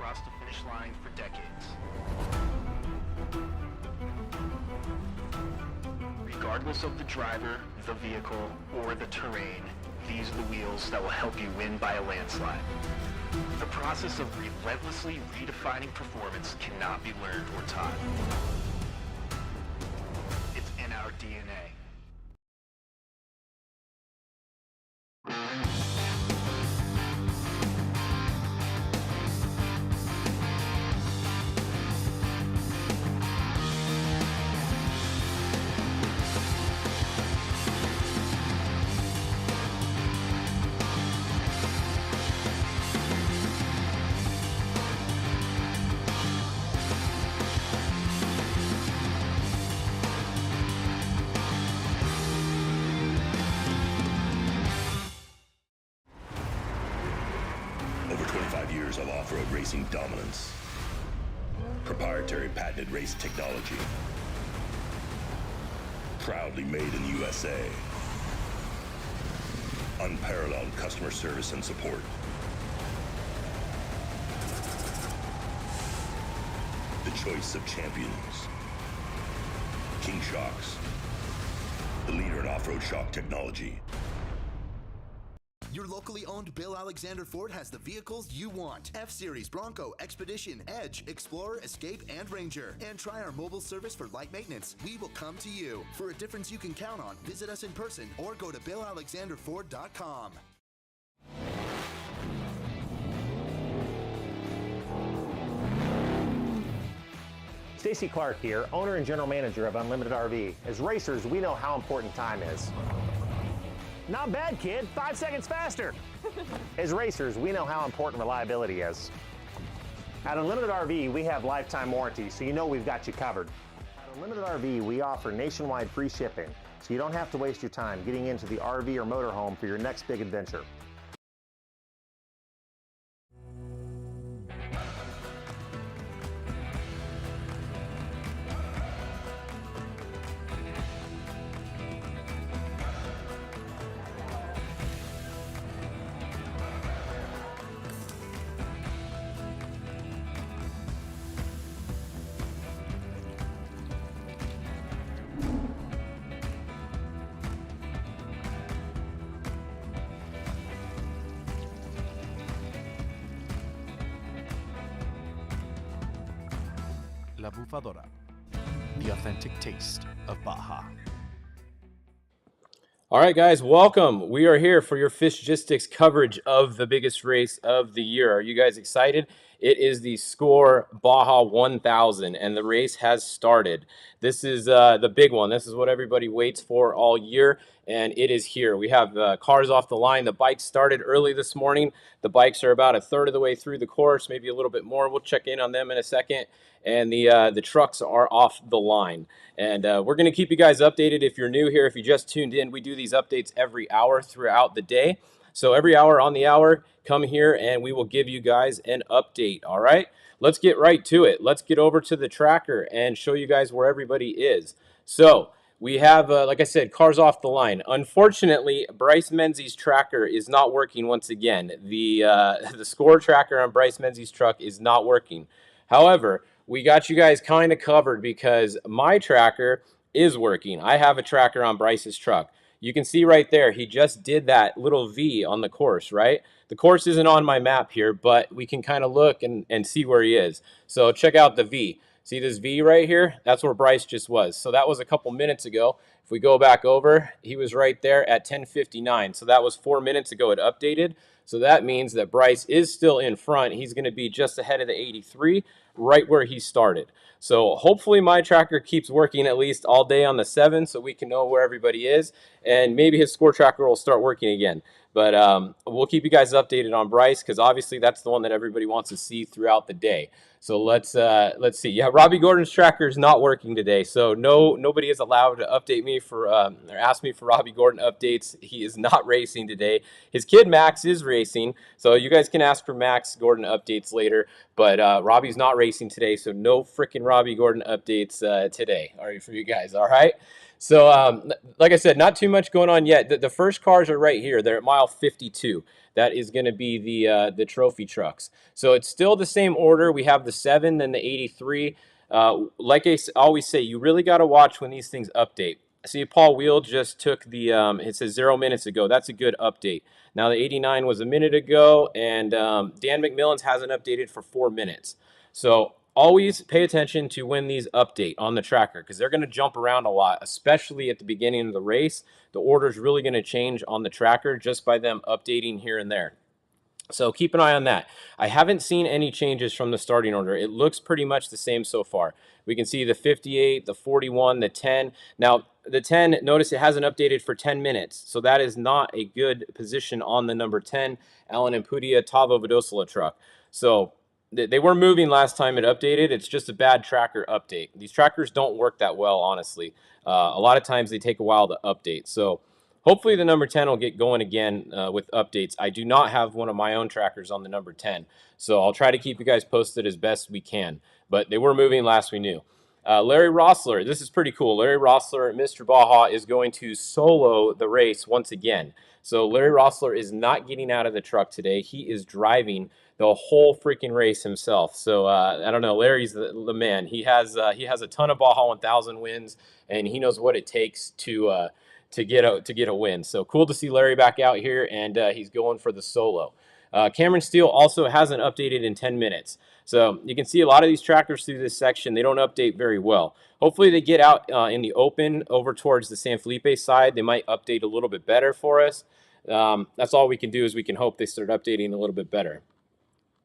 across the finish line for decades. Regardless of the driver, the vehicle, or the terrain, these are the wheels that will help you win by a landslide. The process of relentlessly redefining performance cannot be learned or taught. It's in our DNA. Over 25 years of off-road racing dominance. Proprietary patented race technology. Proudly made in the USA. Unparalleled customer service and support. The choice of champions. King Shocks. The leader in off-road shock technology. Your locally owned Bill Alexander Ford has the vehicles you want. F-Series, Bronco, Expedition, Edge, Explorer, Escape, and Ranger. And try our mobile service for light maintenance. We will come to you. For a difference you can count on, visit us in person or go to BillAlexanderFord.com. Stacy Clark here, owner and general manager of Unlimited RV. As racers, we know how important time is. Not bad, kid. 5 seconds faster. As racers, we know how important reliability is. At Unlimited RV, we have lifetime warranty, so you know we've got you covered. At Unlimited RV, we offer nationwide free shipping, so you don't have to waste your time getting into the RV or motorhome for your next big adventure. La Bufadora, the authentic taste of Baja. All right, guys, welcome. We are here for your Fishgistics coverage of the biggest race of the year. Are you guys excited? It is the Score Baja 1000, and the race has started. This is the big one. This is what everybody waits for all year, and it is here. We have cars off the line. The bikes started early this morning. The bikes are about a third of the way through the course, maybe a little bit more. We'll check in on them in a second. And the trucks are off the line. And we're going to keep you guys updated. If you're new here, if you just tuned in, we do these updates every hour throughout the day. So every hour on the hour, come here and we will give you guys an update. All right, let's get right to it. Let's get over to the tracker and show you guys where everybody is. So we have, like I said, cars off the line. Unfortunately, Bryce Menzies' tracker is not working once again. The Score tracker on Bryce Menzies' truck is not working. However, we got you guys kind of covered because my tracker is working. I have a tracker on Bryce's truck. You can see right there, he just did that little V on the course, right? The course isn't on my map here, but we can kind of look and see where he is. So check out the V. See this V right here? That's where Bryce just was. So that was a couple minutes ago. If we go back over, he was right there at 10:59. So that was 4 minutes ago it updated. So that means that Bryce is still in front. He's going to be just ahead of the 83, right where he started. So hopefully my tracker keeps working at least all day on the 7 so we can know where everybody is. And maybe his Score tracker will start working again. But we'll keep you guys updated on Bryce because obviously that's the one that everybody wants to see throughout the day. So let's see. Yeah, Robbie Gordon's tracker is not working today, so nobody is allowed to update me for or ask me for Robbie Gordon updates. He is not racing today. His kid Max is racing, so you guys can ask for Max Gordon updates later. But Robbie's not racing today, so no freaking Robbie Gordon updates today. All right, for you guys. All right. So like I said, not too much going on yet. The first cars are right here. They're at mile 52. that is going to be the trophy trucks. So it's still the same order. We have the 7, then the 83. Like I always say, you really got to watch when these things update. See, Paul Wheel just took the, it says 0 minutes ago. That's a good update. Now, the 89 was a minute ago, and Dan McMillan's hasn't updated for 4 minutes. So always pay attention to when these update on the tracker, because they're going to jump around a lot, especially at the beginning of the race. The order is really going to change on the tracker just by them updating here and there. So keep an eye on that. I haven't seen any changes from the starting order. It looks pretty much the same so far. We can see the 58, the 41, the 10. Now, the 10, notice it hasn't updated for 10 minutes. So that is not a good position on the number 10, Alan Impudia Tavo Vidosala truck. So they were moving last time it updated. It's just a bad tracker update. These trackers don't work that well, honestly. A lot of times they take a while to update. So hopefully the number 10 will get going again with updates. I do not have one of my own trackers on the number 10, so I'll try to keep you guys posted as best we can. But they were moving last we knew. Larry Rossler, this is pretty cool. Larry Rossler, Mr. Baja, is going to solo the race once again. So Larry Rossler is not getting out of the truck today. He is driving the whole freaking race himself. So I don't know. Larry's the man. He has a ton of Baja 1000 wins, and he knows what it takes to get a win. So cool to see Larry back out here, and he's going for the solo. Cameron Steele also hasn't updated in 10 minutes. So you can see a lot of these trackers through this section, they don't update very well. Hopefully they get out in the open over towards the San Felipe side. They might update a little bit better for us. That's all we can do, is we can hope they start updating a little bit better.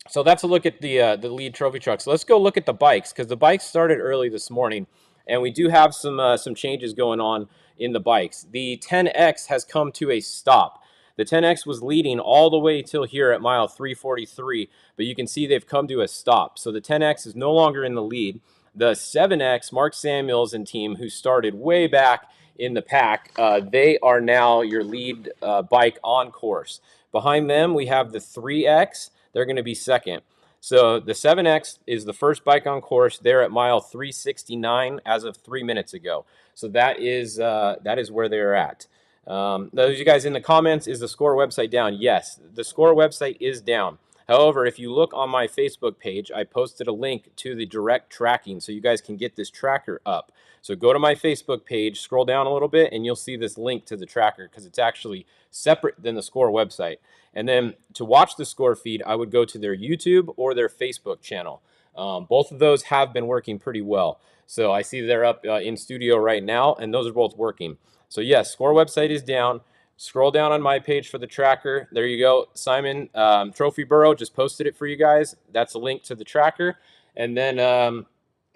So that's a look at the lead trophy trucks. So let's go look at the bikes, because the bikes started early this morning, and we do have some changes going on in the bikes. The 10X has come to a stop. The 10X was leading all the way till here at mile 343, but you can see they've come to a stop. So the 10X is no longer in the lead. The 7X, Mark Samuels and team, who started way back in the pack, they are now your lead bike on course. Behind them, we have the 3X. They're going to be second. So the 7X is the first bike on course. They're at mile 369 as of 3 minutes ago. So that is where they're at. Those of you guys in the comments, is the score website down? Yes, the score website is down. However, if you look on my Facebook page, I posted a link to the direct tracking so you guys can get this tracker up. So go to my Facebook page, scroll down a little bit, and you'll see this link to the tracker, because it's actually separate than the score website. And then to watch the score feed, I would go to their YouTube or their Facebook channel. Both of those have been working pretty well. So I see they're up in studio right now, and those are both working. So yes, score website is down. Scroll down on my page for the tracker. There you go. Simon Trophy Burrow just posted it for you guys. That's a link to the tracker. And then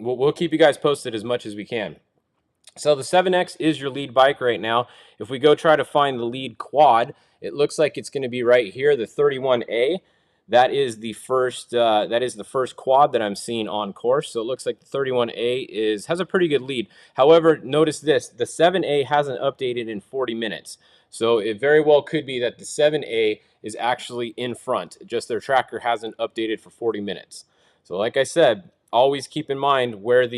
we'll keep you guys posted as much as we can. So the 7X is your lead bike right now. If we go try to find the lead quad, it looks like it's going to be right here, the 31A. That is the first quad that I'm seeing on course. So it looks like the 31A has a pretty good lead. However, notice this, the 7A hasn't updated in 40 minutes. So it very well could be that the 7A is actually in front. Just their tracker hasn't updated for 40 minutes. So like I said, always keep in mind where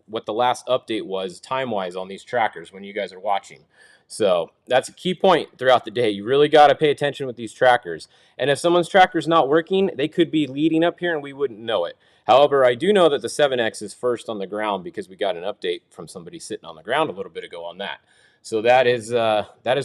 what the last update was time-wise on these trackers when you guys are watching. So that's a key point throughout the day. You really got to pay attention with these trackers. And if someone's tracker is not working, they could be leading up here and we wouldn't know it. However, I do know that the 7X is first on the ground, because we got an update from somebody sitting on the ground a little bit ago on that. So that is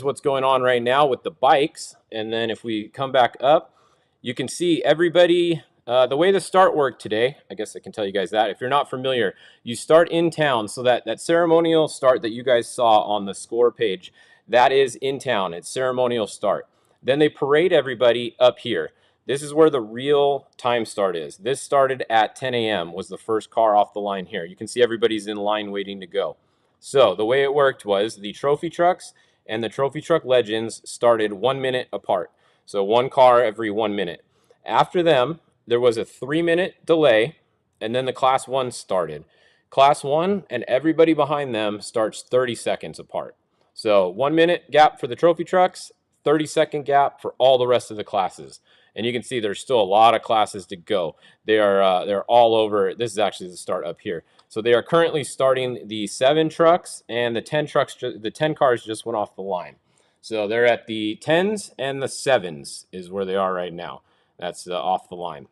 what's going on right now with the bikes. And then if we come back up, you can see everybody. The way the start worked today, I guess I can tell you guys that. If you're not familiar, you start in town. So that ceremonial start that you guys saw on the score page, that is in town. It's ceremonial start. Then they parade everybody up here. This is where the real time start is. This started at 10 a.m. was the first car off the line here. You can see everybody's in line waiting to go. So the way it worked was the trophy trucks and the trophy truck legends started 1 minute apart. So one car every 1 minute. After them, there was a 3-minute delay, and then the Class 1 started. Class 1 and everybody behind them starts 30 seconds apart. So 1 minute gap for the trophy trucks, 30-second gap for all the rest of the classes. And you can see there's still a lot of classes to go. They're all over. This is actually the start up here. So they are currently starting the 7 trucks, and the 10 trucks. The 10 cars just went off the line. So they're at the 10s and the 7s is where they are right now. That's off the line.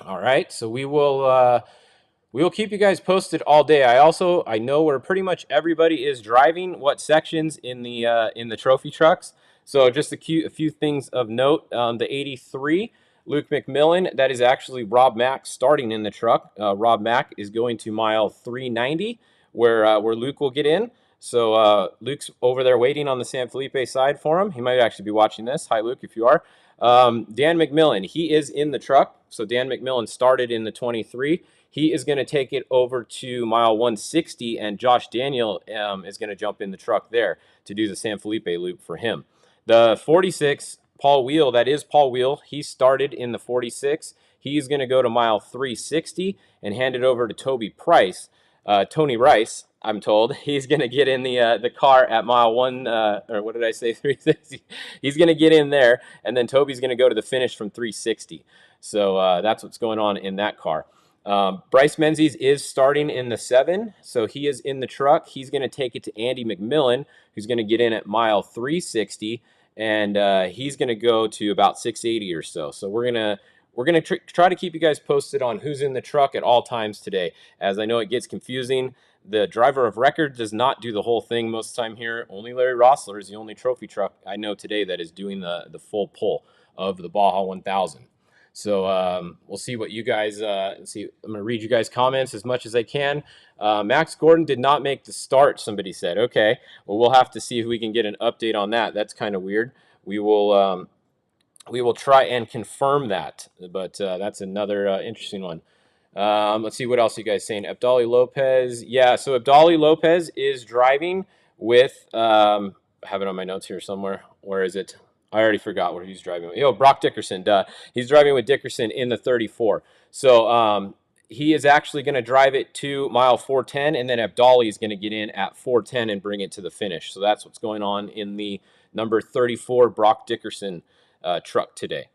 All right, so we will keep you guys posted all day. I know where pretty much everybody is driving, what sections in the trophy trucks. So just a few things of note. The 83, Luke McMillan, that is actually Rob Mack starting in the truck. Rob Mack is going to mile 390, where Luke will get in. So Luke's over there waiting on the San Felipe side for him. He might actually be watching this. Hi, Luke, if you are. Dan McMillan, he is in the truck. So Dan McMillan started in the 23. He is going to take it over to mile 160, and Josh Daniel is going to jump in the truck there to do the San Felipe loop for him. The 46, Paul Wheel, that is Paul Wheel. He started in the 46. He's going to go to mile 360 and hand it over to Tony Rice, I'm told. He's going to get in the car at mile 360. He's going to get in there, and then Toby's going to go to the finish from 360. So that's what's going on in that car. Bryce Menzies is starting in the 7, so he is in the truck. He's going to take it to Andy McMillan, who's going to get in at mile 360, and he's going to go to about 680 or so. So we're going to try to keep you guys posted on who's in the truck at all times today, as I know it gets confusing. The driver of record does not do the whole thing most of the time here. Only Larry Rossler is the only trophy truck I know today that is doing the full pull of the Baja 1000. So we'll see what you guys see. I'm going to read you guys' comments as much as I can. Max Gordon did not make the start, somebody said. Okay, well, we'll have to see if we can get an update on that. That's kind of weird. We will try and confirm that, but that's another interesting one. Let's see what else you guys saying. Abdali Lopez. Yeah, so Abdali Lopez is driving with, I have it on my notes here somewhere. Where is it? I already forgot what he's driving with. Oh, Brock Dickerson. Duh. He's driving with Dickerson in the 34. So he is actually going to drive it to mile 410, and then Abdali is going to get in at 410 and bring it to the finish. So that's what's going on in the number 34 Brock Dickerson truck today.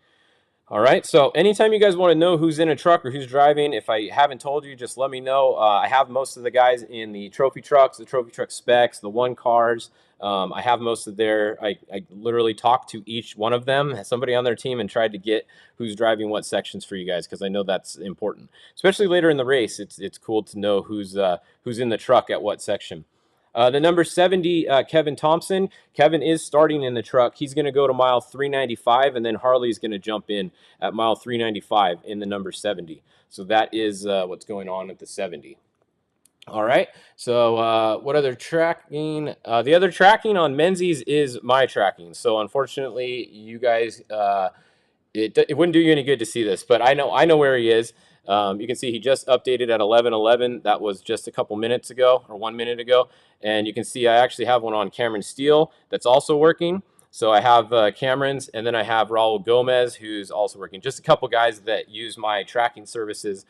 All right, so anytime you guys want to know who's in a truck or who's driving, if I haven't told you, just let me know. I have most of the guys in the trophy trucks, the trophy truck specs, the one cars. I have most of their, I literally talked to each one of them, somebody on their team, and tried to get who's driving what sections for you guys, because I know that's important. Especially later in the race, it's cool to know who's in the truck at what section. The number 70, Kevin Thompson. Kevin is starting in the truck. He's going to go to mile 395, and then Harley's going to jump in at mile 395 in the number 70. So that is what's going on at the 70. All right. So what other tracking? The other tracking on Menzies is my tracking. So unfortunately, you guys, it wouldn't do you any good to see this, but I know where he is. You can see he just updated at 11:11. That was just a couple minutes ago, or 1 minute ago. And you can see I actually have one on Cameron Steele that's also working. So I have Cameron's, and then I have Raul Gomez, who's also working. Just a couple guys that use my tracking services.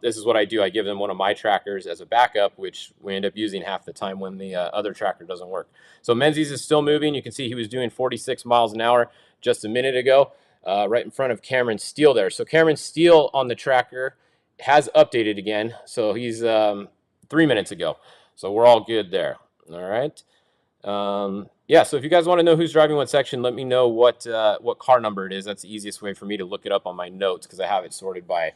This is what I do. I give them one of my trackers as a backup, which we end up using half the time when the other tracker doesn't work. So Menzies is still moving. You can see he was doing 46 miles an hour just a minute ago. Right in front of Cameron Steele there. So Cameron Steele on the tracker has updated again. So he's 3 minutes ago. So we're all good there. All right. Yeah, so if you guys want to know who's driving what section, let me know what car number it is. That's the easiest way for me to look it up on my notes, because I have it sorted by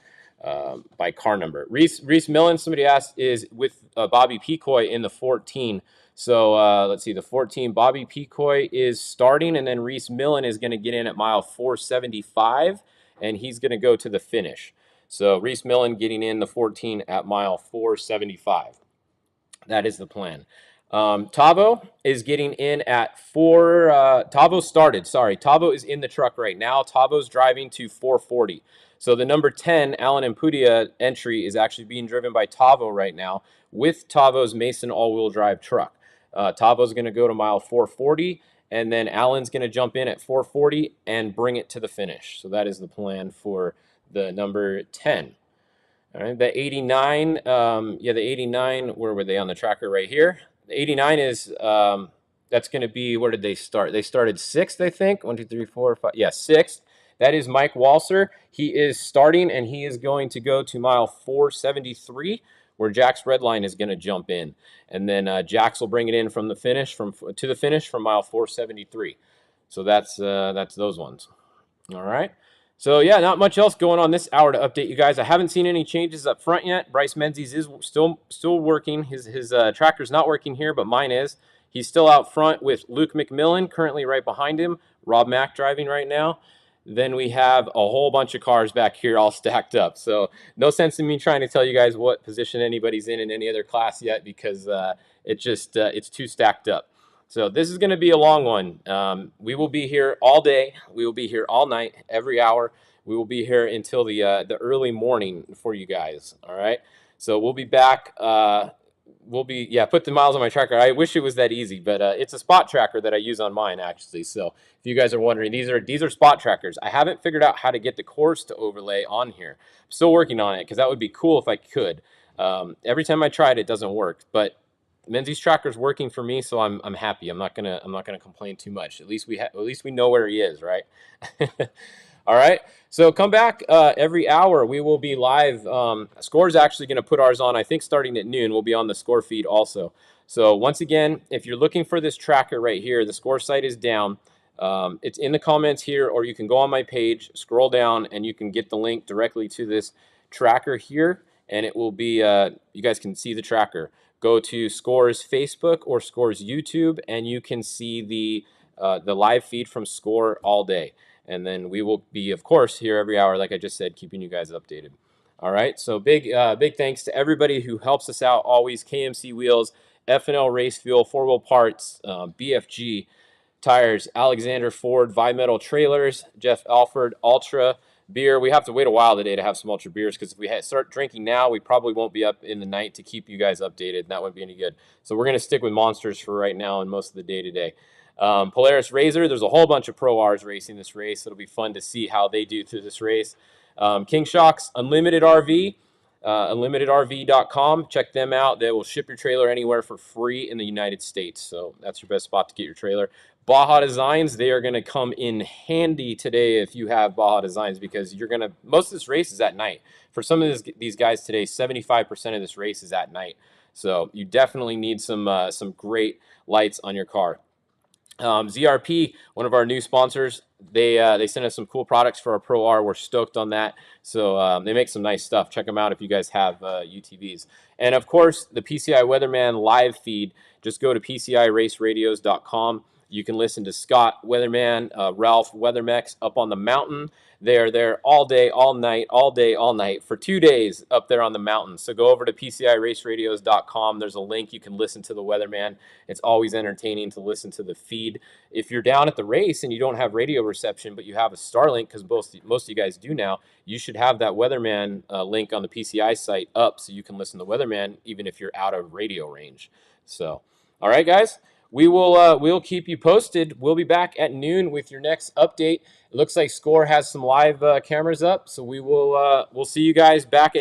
car number. Reese Millen, somebody asked, is with Bobby Pecoy in the 14. So let's see, the 14, Bobby Pecoy is starting, and then Reese Millen is going to get in at mile 475, and he's going to go to the finish. So Reese Millen getting in the 14 at mile 475. That is the plan. Tavo is getting in at Tavo started. Sorry, Tavo is in the truck right now. Tavo's driving to 440. So the number 10, Alan Impudia entry is actually being driven by Tavo right now with Tavo's Mason all-wheel drive truck. Tavo's going to go to mile 440, and then Alan's going to jump in at 440 and bring it to the finish. So that is the plan for the number 10. All right, the 89, the 89, where were they on the tracker right here? The 89 is, that's going to be, where did they start? They started 6th, I think. 1, 2, 3, 4, 5. Yeah, 6th. That is Mike Walser. He is starting, and he is going to go to mile 473, where Jack's red line is going to jump in, and then Jack's will bring it in from the finish to the finish from mile 473. So that's those ones. All right. So yeah, not much else going on this hour to update you guys. I haven't seen any changes up front yet. Bryce Menzies is still working. His tractor's not working here, but mine is. He's still out front with Luke McMillan, currently right behind him. Rob Mack driving right now. Then we have a whole bunch of cars back here all stacked up. So no sense in me trying to tell you guys what position anybody's in any other class yet, because it's too stacked up. So this is going to be a long one. We will be here all day. We will be here all night, every hour. We will be here until the early morning for you guys. All right. So we'll be back. Put the miles on my tracker. I wish it was that easy, but it's a spot tracker that I use on mine, actually. So if you guys are wondering, these are spot trackers. I haven't figured out how to get the course to overlay on here. I'm still working on it, because that would be cool if I could. Every time I try it doesn't work, but Menzies tracker's working for me, so I'm happy. I'm not gonna complain too much. At least we know where he is, right? All right. So come back every hour. We will be live. Score's actually going to put ours on, I think, starting at noon. We'll be on the Score feed also. So once again, if you're looking for this tracker right here, the Score site is down. It's in the comments here, or you can go on my page, scroll down, and you can get the link directly to this tracker here, and it will be, you guys can see the tracker. Go to Score's Facebook or Score's YouTube, and you can see the live feed from Score all day. And then we will be, of course, here every hour, like I just said, keeping you guys updated. All right, so big thanks to everybody who helps us out always. KMC Wheels, F&L Race Fuel, 4-Wheel Parts, BFG Tires, Alexander Ford, Vi-Metal Trailers, Jeff Alford, Ultra Beer. We have to wait a while today to have some Ultra Beers, because if we start drinking now, we probably won't be up in the night to keep you guys updated, and that wouldn't be any good. So we're going to stick with Monsters for right now and most of the day today. Polaris Razor, there's a whole bunch of Pro Rs racing this race. It'll be fun to see how they do through this race. King Shocks Unlimited RV, unlimitedrv.com. Check them out. They will ship your trailer anywhere for free in the United States. So that's your best spot to get your trailer. Baja Designs, they are going to come in handy today if you have Baja Designs, because most of this race is at night. For some of these guys today, 75% of this race is at night. So you definitely need some great lights on your car. ZRP, one of our new sponsors, they sent us some cool products for our Pro R. We're stoked on that. So they make some nice stuff. Check them out if you guys have UTVs. And of course, the PCI Weatherman live feed. Just go to PCIRaceRadios.com. You can listen to Scott Weatherman, Ralph Weathermex up on the mountain. They're there all day, all night, for 2 days up there on the mountain. So go over to PCIRaceRadios.com. There's a link. You can listen to the Weatherman. It's always entertaining to listen to the feed. If you're down at the race and you don't have radio reception, but you have a Starlink, because most of you guys do now, you should have that Weatherman link on the PCI site up, so you can listen to Weatherman even if you're out of radio range. So, all right, guys. We'll keep you posted. We'll be back at noon with your next update. It looks like Score has some live cameras up, so we'll see you guys back at noon.